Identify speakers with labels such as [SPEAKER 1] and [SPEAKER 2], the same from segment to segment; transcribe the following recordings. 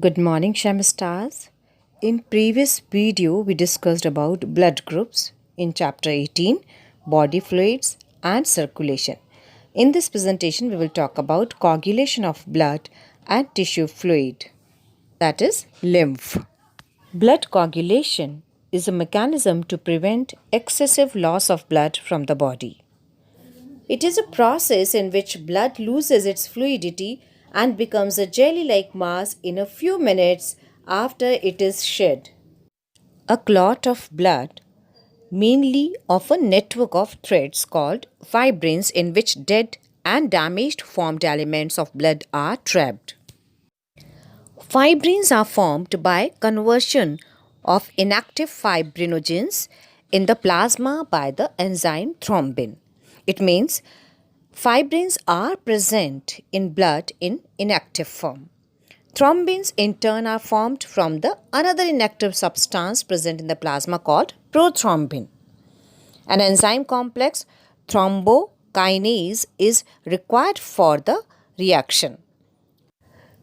[SPEAKER 1] Good morning, Shem stars. In previous video, we discussed about blood groups in chapter 18, body fluids and circulation. In this presentation, we will talk about coagulation of blood and tissue fluid, that is lymph. Blood coagulation is a mechanism to prevent excessive loss of blood from the body. It is a process in which blood loses its fluidity and becomes a jelly like mass in a few minutes after it is shed. A clot of blood, mainly of a network of threads called fibrins, in which dead and damaged formed elements of blood are trapped. Fibrins are formed by conversion of inactive fibrinogens in the plasma by the enzyme thrombin. It means fibrins are present in blood in inactive form. Thrombins in turn are formed from the another inactive substance present in the plasma called prothrombin. An enzyme complex thrombokinase is required for the reaction.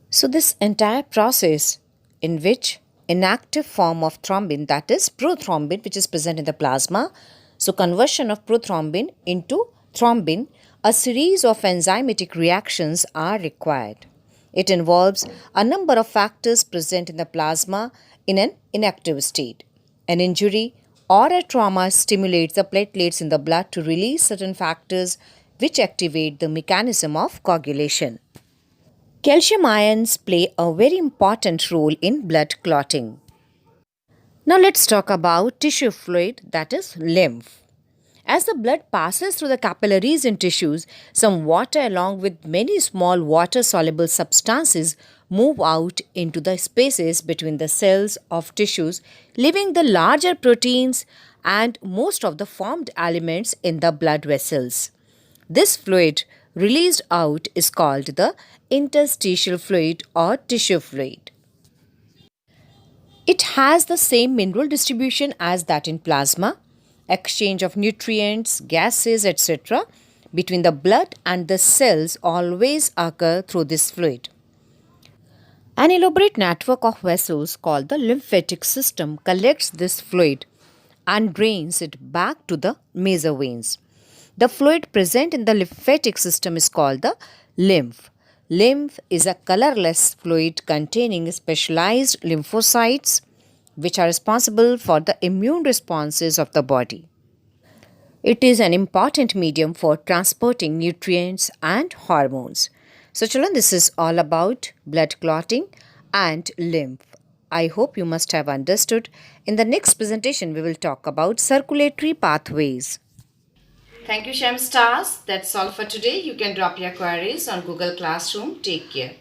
[SPEAKER 1] So this entire process in which inactive form of thrombin, that is prothrombin, which is present in the plasma, so conversion of prothrombin into thrombin, a series of enzymatic reactions are required. It involves a number of factors present in the plasma in an inactive state. An injury or a trauma stimulates the platelets in the blood to release certain factors which activate the mechanism of coagulation. Calcium ions play a very important role in blood clotting. Now let's talk about tissue fluid, that is lymph. As the blood passes through the capillaries in tissues, some water along with many small water-soluble substances move out into the spaces between the cells of tissues, leaving the larger proteins and most of the formed elements in the blood vessels. This fluid released out is called the interstitial fluid or tissue fluid. It has the same mineral distribution as that in plasma. Exchange of nutrients, gases, etc. between the blood and the cells always occur through this fluid. An elaborate network of vessels called the lymphatic system collects this fluid and drains it back to the major veins. The fluid present in the lymphatic system is called the lymph. Lymph is a colorless fluid containing specialized lymphocytes which are responsible for the immune responses of the body. It is an important medium for transporting nutrients and hormones. So children, this is all about blood clotting and lymph. I hope you must have understood. In the next presentation, we will talk about circulatory pathways. Thank you, Shem Stars. That's all for today. You can drop your queries on Google Classroom. Take care.